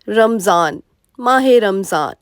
रमज़ान, माह रमज़ान,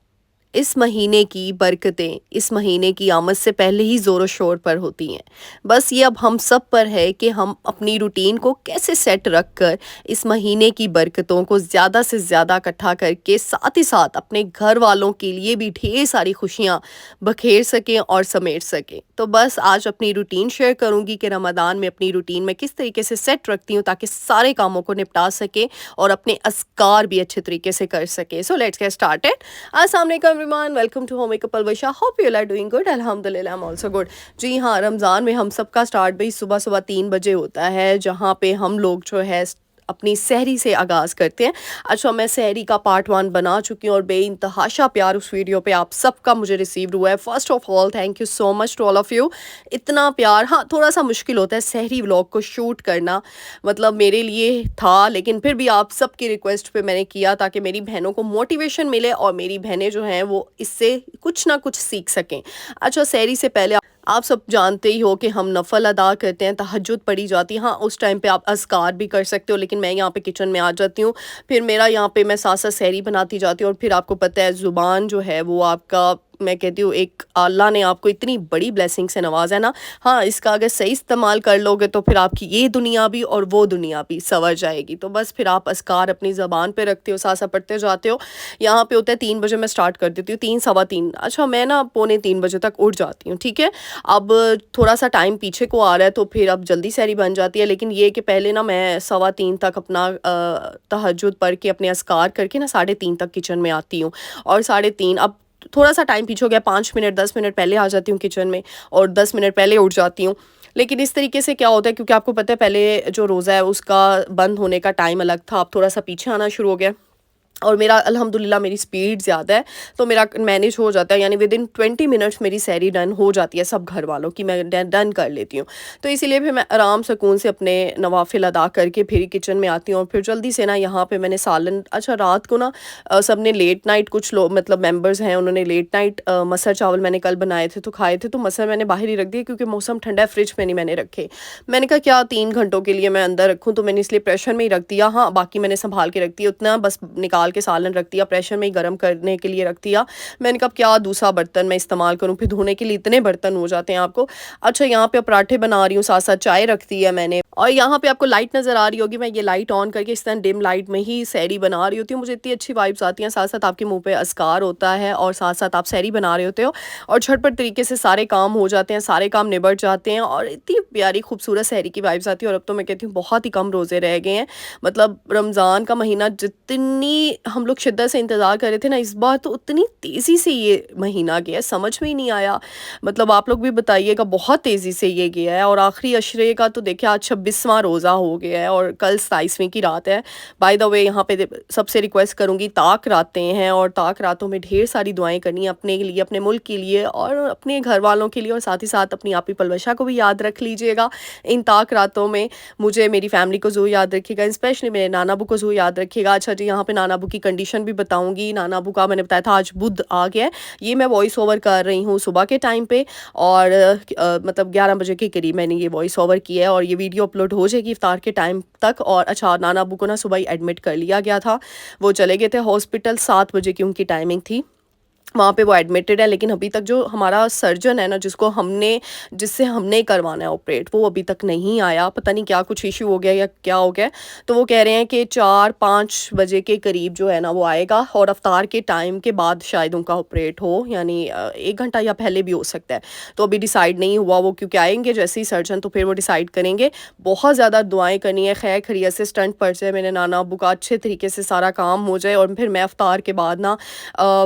इस महीने की बरकतें इस महीने की आमद से पहले ही ज़ोर शोर पर होती हैं। बस ये अब हम सब पर है कि हम अपनी रूटीन को कैसे सेट रख कर इस महीने की बरकतों को ज़्यादा से ज़्यादा इकट्ठा करके साथ ही साथ अपने घर वालों के लिए भी ढेर सारी खुशियाँ बखेर सकें और समेट सकें। तो बस आज अपनी रूटीन शेयर करूँगी कि रमज़ान में अपनी रूटीन में किस तरीके से सेट रखती हूँ ताकि सारे कामों को निपटा सकें और अपने अस्कार भी अच्छे तरीके से कर सकें। So let's get started. अस्सलाम वालेकुम everyone, welcome to home makeup Alvisha. Hope you are doing good. अल्हम्दुलिल्लाह आई एम आल्सो गुड। जी हाँ, रमज़ान में हम सबका स्टार्ट भी सुबह सुबह 3 बजे होता है, जहाँ पे हम लोग जो है अपनी सहरी से आगाज़ करते हैं। अच्छा, मैं सहरी का पार्ट 1 बना चुकी हूँ और बेइंतहाशा प्यार उस वीडियो पे आप सबका मुझे रिसीव्ड हुआ है। First of all thank you so much to all of you. इतना प्यार। हाँ, थोड़ा सा मुश्किल होता है सहरी व्लॉग को शूट करना, मतलब मेरे लिए था, लेकिन फिर भी आप सबकी रिक्वेस्ट पे मैंने किया ताकि मेरी बहनों को मोटिवेशन मिले और मेरी बहनें जो हैं वो इससे कुछ ना कुछ सीख सकें। अच्छा, सहरी से पहले आप सब जानते ही हो कि हम नफ़ल अदा करते हैं, तहज्जुद पढ़ी जाती है। हाँ, उस टाइम पे आप अज़कार भी कर सकते हो, लेकिन मैं यहाँ पे किचन में आ जाती हूँ। फिर मेरा यहाँ पे मैं साथ-साथ सहरी बनाती जाती हूँ और फिर आपको पता है ज़ुबान जो है वो आपका, मैं कहती हूँ, एक अल्लाह ने आपको इतनी बड़ी ब्लेसिंग से नवाज़ा है ना। हाँ, इसका अगर सही इस्तेमाल कर लोगे तो फिर आपकी ये दुनिया भी और वो दुनिया भी सँवर जाएगी। तो बस फिर आप अज़कार अपनी ज़बान पे रखते हो, साथ-साथ पढ़ते जाते हो। यहाँ पे होता है 3 बजे मैं स्टार्ट कर देती हूँ, 3 सवा 3। अच्छा, मैं ना पौने 3 बजे तक उठ जाती हूँ, ठीक है। अब थोड़ा-सा टाइम पीछे को आ रहा है तो फिर अब जल्दी सहरी बन जाती है, लेकिन ये कि पहले ना मैं सवा 3 तक अपना तहज्जुद पढ़ के अपने अज़कार करके ना साढ़े 3 तक किचन में आती हूँ। और साढ़े 3 अब थोड़ा-सा टाइम पीछे हो गया, 5 मिनट 10 मिनट पहले आ जाती हूँ किचन में और 10 मिनट पहले उठ जाती हूँ। लेकिन इस तरीके से क्या होता है, क्योंकि आपको पता है पहले जो रोज़ा है उसका बंद होने का टाइम अलग था, अब थोड़ा-सा पीछे आना शुरू हो गया और मेरा अल्हम्दुलिल्लाह मेरी स्पीड ज़्यादा है, तो मेरा मैनेज हो जाता है, यानी विदिन 20 मिनट्स मेरी सहरी डन हो जाती है सब घर वालों की, मैं डन कर लेती हूँ। तो इसीलिए फिर मैं आराम सुकून से अपने नवाफिल अदा करके फिर किचन में आती हूँ और फिर जल्दी से ना यहाँ पे मैंने सालन, अच्छा रात को ना सबने लेट नाइट, कुछ लोग मतलब मेंबर्स हैं उन्होंने लेट नाइट मसर चावल मैंने कल बनाए थे तो खाए थे, तो मसर मैंने बाहर ही रख दिए क्योंकि मौसम ठंडा है, फ्रिज में नहीं मैंने रखे। मैंने कहा क्या 3 घंटों के लिए मैं अंदर रखूँ, तो मैंने इसलिए प्रेशर में ही रख दिया। हाँ, बाकी मैंने संभाल के रख दिया, उतना बस निकाल के सालन रख दिया, प्रेशर में ही गर्म करने के लिए रख दिया। मैंने कहा अब क्या दूसरा बर्तन मैं इस्तेमाल करूँ, फिर धोने के लिए इतने बर्तन हो जाते हैं आपको। अच्छा, यहाँ पे पराठे बना रही हूँ, साथ साथ चाय रख दी है मैंने, और यहाँ पे आपको लाइट नज़र आ रही होगी, मैं ये लाइट ऑन करके इस तरह डिम लाइट में ही सहरी बना रही होती हूँ। मुझे इतनी अच्छी वाइब्स आती हैं, साथ साथ आपके मुंह पे अस्कार होता है और साथ साथ आप सहरी बना रहे होते हो और झटपट तरीके से सारे काम हो जाते हैं, सारे काम निबट जाते हैं और इतनी प्यारी खूबसूरत सहरी की वाइब्स आती है। और अब तो मैं कहती हूँ बहुत ही कम रोज़े रह गए हैं, मतलब रमज़ान का महीना जितनी हम लोग शिद्दत से इंतज़ार कर रहे थे ना, इस बार तो उतनी तेज़ी से ये महीना गया, समझ में ही नहीं आया। मतलब आप लोग भी बताइएगा, बहुत तेज़ी से ये गया है और आखिरी अशरे का तो देखिए आज 26वां रोज़ा हो गया है और कल 27वीं की रात है। बाय द वे, यहाँ पे सबसे रिक्वेस्ट करूँगी, ताक रातें हैं और ताक रातों में ढेर सारी दुआएं करनी है अपने लिए, अपने मुल्क के लिए और अपने घर वालों के लिए, और साथ ही साथ अपनी आपी पलवशा को भी याद रख लीजिएगा इन ताक रातों में। मुझे, मेरी फैमिली को ज़रूर याद रखिएगा, स्पेशली मेरे नाना अबू को ज़रूर याद रखिएगा। अच्छा जी, यहाँ पे नाना अबू की कंडीशन भी बताऊँगी। नाना अबू का मैंने बताया था आज बुध आ गया है, ये मैं वॉइस ओवर कर रही हूँ सुबह के टाइम पे और मतलब 11 बजे के करीब मैंने ये वॉइस ओवर किया है और ये वीडियो अपलोड हो जाएगी इफ्तार के टाइम तक। और अच्छा, नाना अबू को ना सुबह ही एडमिट कर लिया गया था, वो चले गए थे हॉस्पिटल, 7 बजे की उनकी टाइमिंग थी, वहाँ पे वो एडमिटेड है। लेकिन अभी तक जो हमारा सर्जन है ना, जिससे हमने करवाना है ऑपरेट, वो अभी तक नहीं आया, पता नहीं क्या कुछ इशू हो गया या क्या हो गया। तो वो कह रहे हैं कि 4-5 बजे के करीब जो है ना वो आएगा और अफ्तार के टाइम के बाद शायद उनका ऑपरेट हो, यानी 1 घंटा या पहले भी हो सकता है। तो अभी डिसाइड नहीं हुआ वो, क्योंकि आएंगे जैसे ही सर्जन तो फिर वो डिसाइड करेंगे। बहुत ज़्यादा दुआएं करनी है, खैर खैरियत से स्टंट पड़ जाए, मेरे नाना अबू का अच्छे तरीके से सारा काम हो जाए और फिर मैं अफ्तार के बाद ना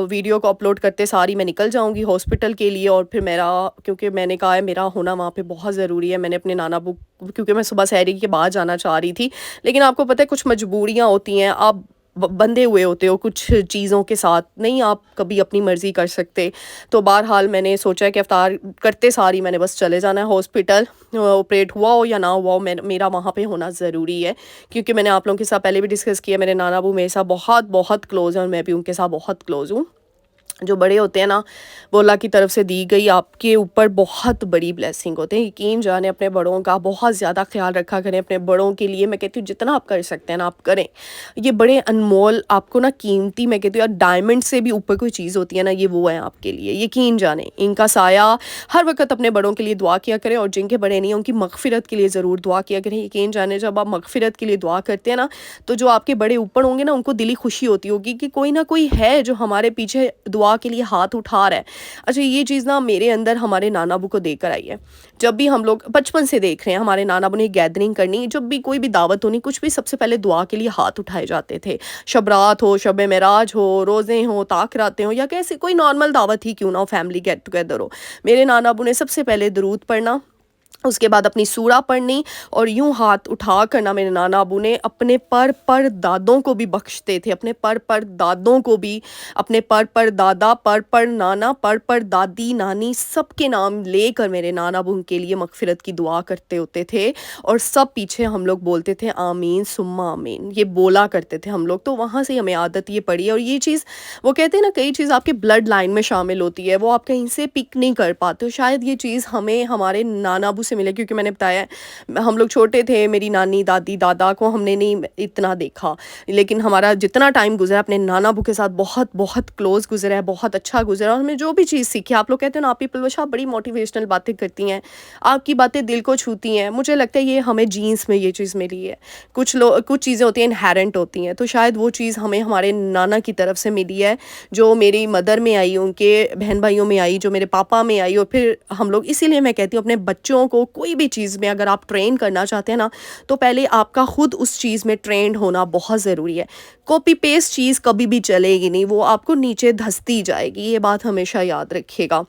वीडियो को अपलोड करते सारी मैं निकल जाऊंगी हॉस्पिटल के लिए। और फिर मेरा, क्योंकि मैंने कहा है मेरा होना वहाँ पे बहुत ज़रूरी है, मैंने अपने नाना अबू, क्योंकि मैं सुबह सहरी के बाद जाना चाह रही थी, लेकिन आपको पता है कुछ मजबूरियाँ होती हैं, आप बंधे हुए होते हो कुछ चीज़ों के साथ, नहीं आप कभी अपनी मर्ज़ी कर सकते। तो बहरहाल मैंने सोचा है कि अफ्तार करते सारी मैंने बस चले जाना है हॉस्पिटल, ऑपरेट हुआ हो या ना हुआ हो, मेरा वहाँ पे होना ज़रूरी है। क्योंकि मैंने आप लोगों के साथ पहले भी डिस्कस किया, मेरे नाना अबू मेरे साथ बहुत बहुत क्लोज़ हैं और मैं भी उनके साथ बहुत क्लोज़ हूँ। जो बड़े होते हैं ना, वो अल्लाह की तरफ से दी गई आपके ऊपर बहुत बड़ी ब्लेसिंग होते हैं। यकीन जाने अपने बड़ों का बहुत ज़्यादा ख़्याल रखा करें। अपने बड़ों के लिए मैं कहती हूँ जितना आप कर सकते हैं ना आप करें। ये बड़े अनमोल आपको ना कीमती, मैं कहती हूँ यार डायमंड से भी ऊपर कोई चीज़ होती है ना, ये वो है आपके लिए। यकीन जाने इनका साया हर वक़्त अपने बड़ों के लिए दुआ किया करें, और जिनके बड़े नहीं हैं उनकी मग़फ़िरत के लिए ज़रूर दुआ किया करें। यकीन जाने जब आप मग़फ़िरत के लिए दुआ करते हैं ना, तो जो आपके बड़े ऊपर होंगे ना उनको दिली खुशी होती होगी कि कोई ना कोई है जो हमारे पीछे दुआ के लिए हाथ उठा रहा है। अच्छा, ये चीज़ ना मेरे अंदर हमारे नाना अबू को देकर आई है। जब भी हम लोग बचपन से देख रहे हैं हमारे नाना अबू ने गैदरिंग करनी, जब भी कोई भी दावत होनी, कुछ भी, सबसे पहले दुआ के लिए हाथ उठाए जाते थे। शब रात हो, शब मेराज हो, रोज़े हों, ताक़रातें हों, या कैसे कोई नॉर्मल दावत ही क्यों ना हो, फैमिली गेट टुगेदर हो, मेरे नाना अबू ने सबसे पहले दुरूद पढ़ना, उसके बाद अपनी सूरा पढ़नी, और यूँ हाथ उठा कर ना मेरे नाना अबू ने अपने पर दादों को भी बख्शते थे, अपने पर दादों को भी, अपने पर दादा, पर नाना, पर दादी, नानी, सबके नाम लेकर मेरे नाना अबू उनके लिए मग़फ़िरत की दुआ करते होते थे। और सब पीछे हम लोग बोलते थे आमीन सुम्मा आमीन, ये बोला करते थे हम लोग। तो वहाँ से हमें आदत ये पड़ी है। और ये चीज़, वो कहते हैं ना कई चीज़ आपके ब्लड लाइन में शामिल होती है, वो आप कहीं से पिक नहीं कर पाते हो। शायद ये चीज़ हमें हमारे नाना अबू से मिले, क्योंकि मैंने बताया है हम लोग छोटे थे, मेरी नानी, दादी, दादा को हमने नहीं इतना देखा, लेकिन हमारा जितना टाइम गुजरा अपने नाना अबू के साथ बहुत बहुत क्लोज गुजरा है, बहुत अच्छा गुजरा। और हमें जो भी चीज़ सीखी, आप लोग कहते हैं ना आप ही पलवश, आप बड़ी मोटिवेशनल बातें करती हैं, आपकी बातें दिल को छूती हैं। मुझे लगता है ये हमें जीन्स में ये चीज़ मिली है। कुछ चीज़ें होती हैं इनहेरेंट होती हैं, तो शायद वो चीज़ हमें हमारे नाना की तरफ से मिली है, जो मेरी मदर में आई, उनके बहन भाइयों में आई, जो मेरे पापा में आई। और फिर हम लोग, इसीलिए मैं कहती हूँ अपने बच्चों को कोई भी चीज़ में अगर आप ट्रेन करना चाहते हैं ना, तो पहले आपका खुद उस चीज़ में ट्रेंड होना बहुत ज़रूरी है। कॉपी पेस्ट चीज़ कभी भी चलेगी नहीं, वो आपको नीचे धंसती जाएगी, ये बात हमेशा याद रखिएगा।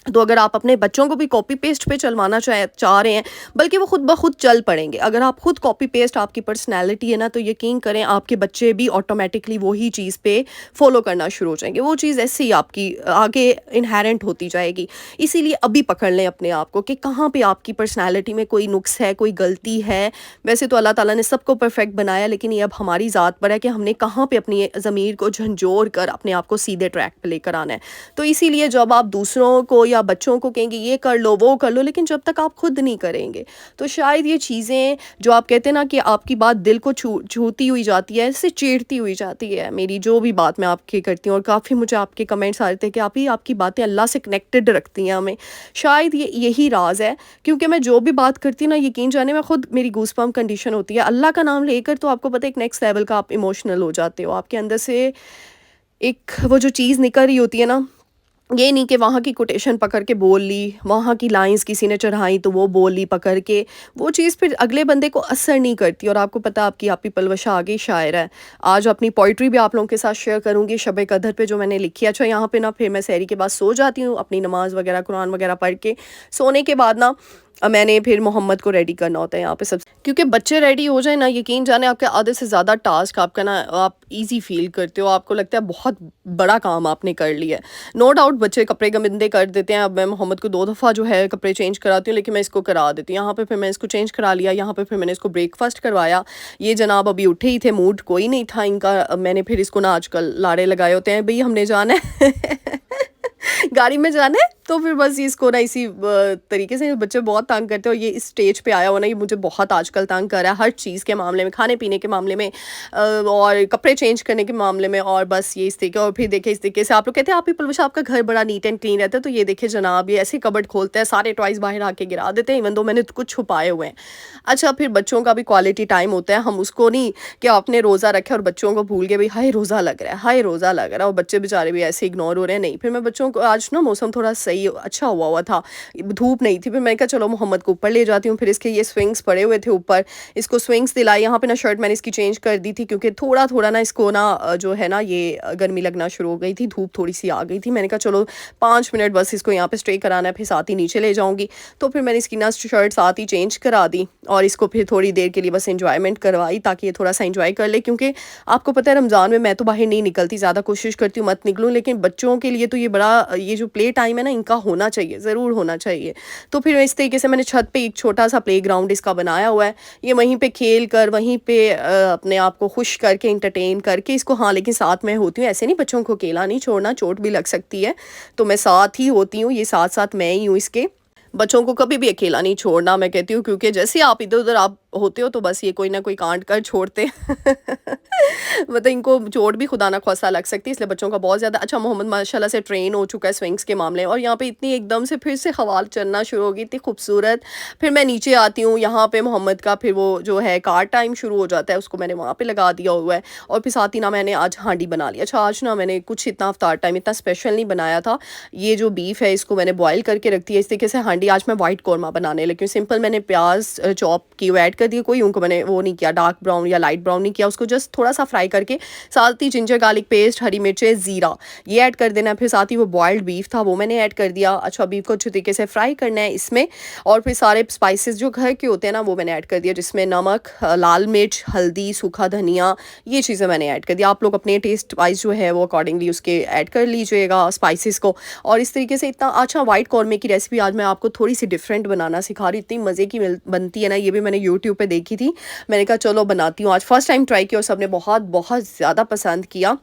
तो अगर आप अपने बच्चों को भी कॉपी पेस्ट पे चलवाना चाह रहे हैं, बल्कि वो खुद ब खुद चल पड़ेंगे। अगर आप खुद कॉपी पेस्ट आपकी पर्सनैलिटी है ना, तो यकीन करें आपके बच्चे भी ऑटोमेटिकली वही चीज़ पे फॉलो करना शुरू हो जाएंगे। वो चीज़ ऐसे ही आपकी आगे इनहेरेंट होती जाएगी। इसीलिए अभी पकड़ लें अपने आप को कि कहाँ पे आपकी पर्सनैलिटी में कोई नुक्स है, कोई गलती है। वैसे तो अल्लाह ताला ने सबको परफेक्ट बनाया, लेकिन ये अब हमारी ज़ात पर है कि हमने कहाँ पे अपनी ज़मीर को झंझोर कर अपने आप को सीधे ट्रैक पे लेकर आना है। तो इसीलिए जब आप दूसरों को या बच्चों को कहेंगे ये कर लो, वो कर लो, लेकिन जब तक आप खुद नहीं करेंगे, तो शायद ये चीज़ें जो आप कहते हैं ना कि आपकी बात दिल को छूती हुई जाती है, इससे चीरती हुई जाती है। मेरी जो भी बात मैं आपकी करती हूँ, और काफ़ी मुझे आपके कमेंट्स आ रहे थे कि आपकी बातें अल्लाह से कनेक्टेड रखती हैं हमें। शायद यही राज है, क्योंकि मैं जो भी बात करती हूँ ना, यकीन जाने में खुद मेरी गूज़बम्प कंडीशन होती है। अल्लाह का नाम लेकर तो आपको पता है एक नेक्स्ट लेवल का आप इमोशनल हो जाते हो। आपके अंदर से एक वो जो चीज़ निकल रही होती है ना, ये नहीं कि वहाँ की कोटेशन पकड़ के बोल ली, वहाँ की लाइंस किसी ने चढ़ाई तो वो बोल ली पकड़ के, वो चीज़ फिर अगले बंदे को असर नहीं करती। और आपको पता है आपकी आप ही पलवशा आगे शायर है। आज अपनी पोइट्री भी आप लोगों के साथ शेयर करूँगी शब कदर पे, जो मैंने लिखी है। अच्छा, यहाँ पे ना फिर मैं सहरी के बाद सो जाती हूँ, अपनी नमाज़ वगैरह कुरान वगैरह पढ़ के सोने के बाद ना मैंने फिर मोहम्मद को रेडी करना होता है यहाँ पे सब, क्योंकि बच्चे रेडी हो जाए ना, यकीन जाने आपके आधे से ज़्यादा टास्क आपका ना आप इजी फील करते हो, आपको लगता है बहुत बड़ा काम आपने कर लिया है। नो डाउट बच्चे कपड़े गंदे कर देते हैं। अब मैं मोहम्मद को 2 दफ़ा जो है कपड़े चेंज कराती हूँ, लेकिन मैं इसको करा देती हूँ। यहाँ पे फिर मैं इसको चेंज करा लिया, यहाँ पे फिर मैंने इसको ब्रेकफास्ट करवाया। ये जनाब अभी उठे ही थे, मूड कोई नहीं था इनका। मैंने फिर इसको ना आजकल लाड़े लगाए होते हैं, भाई हमने जाना है गाड़ी में जाना है, तो फिर बस इसको ना इसी तरीके से बच्चे बहुत तंग करते हो। ये इस स्टेज पे आया हो ना, ये मुझे बहुत आजकल तंग कर रहा है, हर चीज़ के मामले में, खाने पीने के मामले में, और कपड़े चेंज करने के मामले में, और बस ये इस तरीके। और फिर देखिए इस तरीके से आप लोग कहते हैं आप ही पलवशा आपका घर बड़ा नीट एंड क्लीन रहता है, तो ये देखिए जनाब ये ऐसे कबर्ड खोलते हैं, सारे टॉयज़ बाहर आके गिरा देते हैं, इवन दो मैंने कुछ छुपाए हुए हैं। अच्छा, फिर बच्चों का भी क्वालिटी टाइम होता है। हम उसको नहीं कि आपने रोज़ा रखा और बच्चों को भूल गए, भाई हाय रोज़ा लग रहा है, हाय रोज़ा लग रहा है, और बच्चे बेचारे भी ऐसे इग्नोर हो रहे हैं। नहीं, फिर मैं बच्चों को, आज ना मौसम थोड़ा सही अच्छा हुआ था, धूप नहीं थी, फिर मैंने कहा चलो मोहम्मद को ऊपर ले जाती हूँ। फिर इसके ये स्विंग्स पड़े हुए थे ऊपर, इसको स्विंग्स दिलाई। यहाँ पे ना शर्ट मैंने इसकी चेंज कर दी थी, क्योंकि थोड़ा थोड़ा ना इसको ना जो है ना ये गर्मी लगना शुरू हो गई थी, धूप थोड़ी सी आ गई थी। मैंने कहा चलो 5 मिनट बस इसको यहाँ पे स्टे कराना है, फिर साथ ही नीचे ले जाऊँगी। तो फिर मैंने इसकी ना शर्ट साथ ही चेंज करा दी, और इसको फिर थोड़ी देर के लिए बस इंजॉयमेंट करवाई, ताकि ये थोड़ा सा इंजॉय कर ले। क्योंकि आपको पता है रमज़ान में मैं तो बाहर नहीं निकलती, ज़्यादा कोशिश करती हूँ मत निकलूँ, लेकिन बच्चों के लिए तो ये बड़ा, ये जो प्ले टाइम है ना इनका होना चाहिए, ज़रूर होना चाहिए। तो फिर इस तरीके से मैंने छत पे एक छोटा-सा प्लेग्राउंड इसका बनाया हुआ है। ये वहीं पे खेल कर, वहीं पे अपने आप को खुश करके, एंटरटेन करके इसको, हाँ, लेकिन साथ में होती हूँ। ऐसे नहीं बच्चों को अकेला नहीं छोड़ना, चोट भी लग सकती है। तो मैं साथ ही होती हूँ, ये साथ-साथ मैं ही हूँ इसके। बच्चों को कभी भी अकेला नहीं छोड़ना मैं कहती हूँ, क्योंकि जैसे आप इधर-उधर आप होते हो तो बस ये कोई ना कोई कांड कर छोड़ते हैं। मतलब इनको चोट भी खुदा ना ख़ास्ता लग सकती है, इसलिए बच्चों का बहुत ज़्यादा अच्छा। मोहम्मद माशाल्लाह से ट्रेन हो चुका है स्विंग्स के मामले में, और यहाँ पे इतनी एकदम से फिर से हवा चलना शुरू हो गई, इतनी खूबसूरत। फिर मैं नीचे आती हूँ, यहाँ पे मोहम्मद का फिर वो जो है कार टाइम शुरू हो जाता है, उसको मैंने वहाँ पे लगा दिया हुआ है। और फिर साथ ही ना मैंने आज हांडी बना लिया। अच्छा, आज ना मैंने कुछ इतना इफ्तार टाइम इतना स्पेशल नहीं बनाया था। ये जो बीफ है इसको मैंने बॉयल करके रख दिया इस तरीके से। हांडी आज मैं वाइट कौरमा बनाने लगी हूँ। सिंपल मैंने प्याज चॉप की वो ऐड कर दिए, कोई उनको मैंने वो नहीं किया डार्क ब्राउन या लाइट ब्राउन नहीं किया, उसको जस्ट थोड़ा सा फ्राई करके साथ ही जिंजर गार्लिक पेस्ट, हरी मिर्चें, ज़ीरा ये ऐड कर देना। फिर साथ ही वो बॉइल्ड बीफ था वो मैंने ऐड कर दिया। अच्छा, बीफ को अच्छे तरीके से फ्राई करना है इसमें, और फिर सारे स्पाइसेस जो घर के होते हैं ना वो मैंने ऐड कर दिया, जिसमें नमक, लाल मिर्च, हल्दी, सूखा धनिया, ये चीज़ें मैंने ऐड कर दिया। आप लोग अपने टेस्ट वाइज जो है वो अकॉर्डिंगली उसके ऐड कर लीजिएगा स्पाइसेस को। और इस तरीके से इतना अच्छा वाइट कौरमे की रेसिपी आज मैं आपको थोड़ी सी डिफरेंट बनाना सिखा रही। इतनी मज़े की बनती है ना, ये भी मैंने यूट्यूब पे देखी थी। मैंने कहा चलो बनाती हूँ, आज फर्स्ट टाइम ट्राई किया और सबने बहुत बहुत ज़्यादा पसंद किया।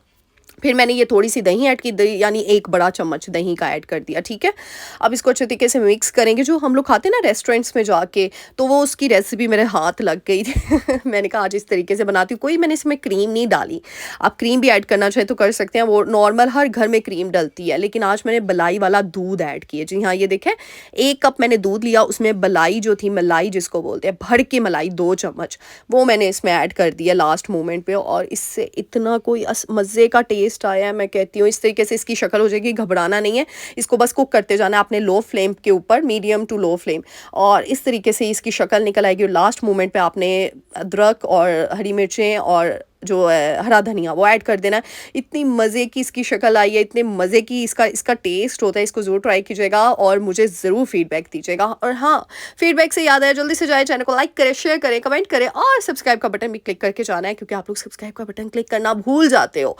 फिर मैंने ये थोड़ी सी दही ऐड की, दही यानी 1 बड़ा चम्मच दही का ऐड कर दिया, ठीक है। अब इसको अच्छे तरीके से मिक्स करेंगे। जो हम लोग खाते हैं ना रेस्टोरेंट्स में जाके, तो वो उसकी रेसिपी मेरे हाथ लग गई थी। मैंने कहा आज इस तरीके से बनाती हूँ। कोई मैंने इसमें क्रीम नहीं डाली, आप क्रीम भी ऐड करना चाहें तो कर सकते हैं, वो नॉर्मल हर घर में क्रीम डलती है, लेकिन आज मैंने मलाई वाला दूध ऐड किया। जी हाँ, ये देखें 1 कप मैंने दूध लिया, उसमें मलाई जो थी, मलाई जिसको बोलते हैं, भर के मलाई 2 चम्मच वो मैंने इसमें ऐड कर दिया लास्ट मोमेंट पे, और इससे इतना कोई मज़े का टेस्ट आया है। मैं कहती हूँ इस तरीके से इसकी शक्ल हो जाएगी, घबराना नहीं है, इसको बस कुक करते जाना है आपने लो फ्लेम के ऊपर, मीडियम टू लो फ्लेम, और इस तरीके से इसकी शक्ल निकल आएगी। और लास्ट मोमेंट पे आपने अदरक और हरी मिर्चें और जो है हरा धनिया वो ऐड कर देना है। इतनी मज़े की इसकी शक्ल आई है, इतने मज़े की इसका टेस्ट होता है। इसको ज़रूर ट्राई कीजिएगा और मुझे ज़रूर फीडबैक दीजिएगा। और हाँ, फीडबैक से याद आया, जल्दी से जाए चैनल को लाइक करें, शेयर करें, कमेंट करें, और सब्सक्राइब का बटन भी क्लिक करके जाना है, क्योंकि आप लोग सब्सक्राइब का बटन क्लिक करना भूल जाते हो।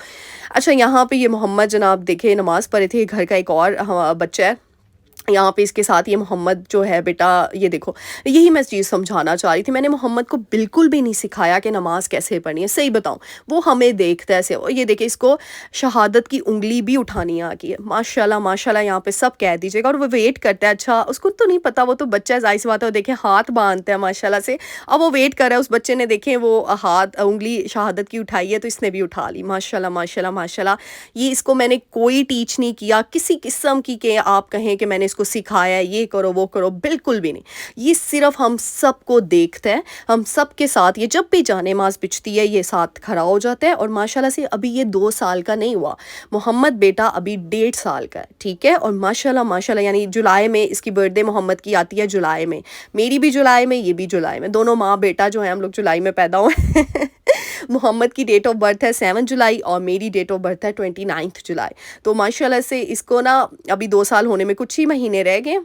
अच्छा, यहाँ पे ये मोहम्मद जनाब देखे नमाज़ पढ़े थे, घर का एक और बच्चा है यहाँ पे, इसके साथ ये मोहम्मद जो है बेटा, ये देखो, यही मैं चीज़ समझाना चाह रही थी। मैंने मोहम्मद को बिल्कुल भी नहीं सिखाया कि नमाज कैसे पढ़नी है, सही बताऊँ, वो हमें देखता है ऐसे। और ये देखिए, इसको शहादत की उंगली भी उठानी आ गई है, माशाल्लाह माशाल्लाह, यहाँ पे सब कह दीजिएगा। और वो वेट करता है। अच्छा, उसको तो नहीं पता, वो तो बच्चा है, जाहिर सी बात है, वो देखें हाथ बांधता है माशाल्लाह से। अब वो वेट कर रहा है, उस बच्चे ने देखें वो हाथ उंगली शहादत की उठाई है, तो इसने भी उठा ली, माशाल्लाह माशाल्लाह माशाल्लाह। ये इसको मैंने कोई टीच नहीं किया किसी किस्म की कि आप कहें कि मैंने इसको सिखाया है ये करो वो करो, बिल्कुल भी नहीं। ये सिर्फ हम सबको देखता है, हम सब के साथ, ये जब भी जाने माज बिछती है ये साथ खड़ा हो जाता है। और माशाल्लाह से अभी ये 2 साल का नहीं हुआ, मोहम्मद बेटा अभी 1.5 साल का है, ठीक है। और माशाल्लाह माशाल्लाह, यानी जुलाई में इसकी बर्थडे मोहम्मद की आती है, जुलाई में, मेरी भी जुलाई में, ये भी जुलाई में, दोनों माँ बेटा जो है हम लोग जुलाई में पैदा हुए। मोहम्मद की डेट ऑफ बर्थ है 7 जुलाई और मेरी डेट ऑफ बर्थ है 29 जुलाई। तो माशाल्लाह से इसको ना अभी 2 साल होने में कुछ ही महीने रह गए,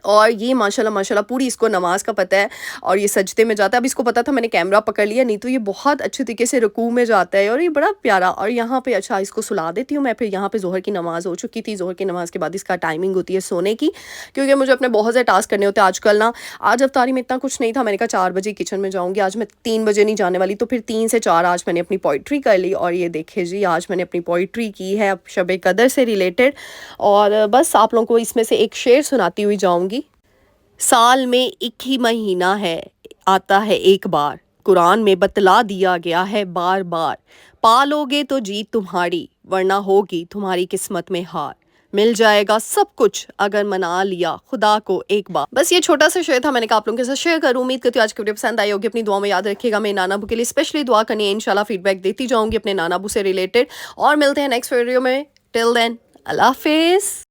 और ये माशाल्लाह माशाल्लाह पूरी इसको नमाज का पता है, और ये सजदे में जाता है। अब इसको पता था, मैंने कैमरा पकड़ लिया, नहीं तो ये बहुत अच्छे तरीके से रुकू में जाता है, और ये बड़ा प्यारा। और यहाँ पे अच्छा, इसको सुला देती हूँ मैं। फिर यहाँ पे ज़ोहर की नमाज़ हो चुकी थी, ज़ोहर की नमाज़ के बाद इसका टाइमिंग होती है सोने की, क्योंकि मुझे अपने बहुत से टास्क करने होते हैं आजकल ना। आज अफ्तारी में इतना कुछ नहीं था, मैंने कहा 4 बजे किचन में जाऊँगी, आज मैं 3 बजे नहीं जाने वाली, तो फिर 3 से 4 आज मैंने अपनी पोइट्री कर ली। और ये देखिए जी, आज मैंने अपनी पोइट्री की है शब कदर से रिलेटेड, और बस आप लोगों को इसमें से एक शेर सुनाती हुई जाऊँगी। साल में 1 ही महीना है, आता है एक बार, कुरान में बतला दिया गया है बार बार। पालोगे तो जीत तुम्हारी, वरना होगी तुम्हारी किस्मत में हार। मिल जाएगा सब कुछ अगर मना लिया खुदा को एक बार। बस ये छोटा सा शेयर था, मैंने कहा आप लोगों के साथ शेयर करूँ। उम्मीद करती हूँ आज की वीडियो पसंद आई होगी। अपनी दुआ में याद रखिएगा, मेरे नाना अबू के लिए स्पेशली दुआ करनी है, इंशाल्लाह फीडबैक देती जाऊँगी अपने नाना अबू से रिलेटेड। और मिलते हैं नेक्स्ट वीडियो में, टिल देन अल्लाह हाफिज़।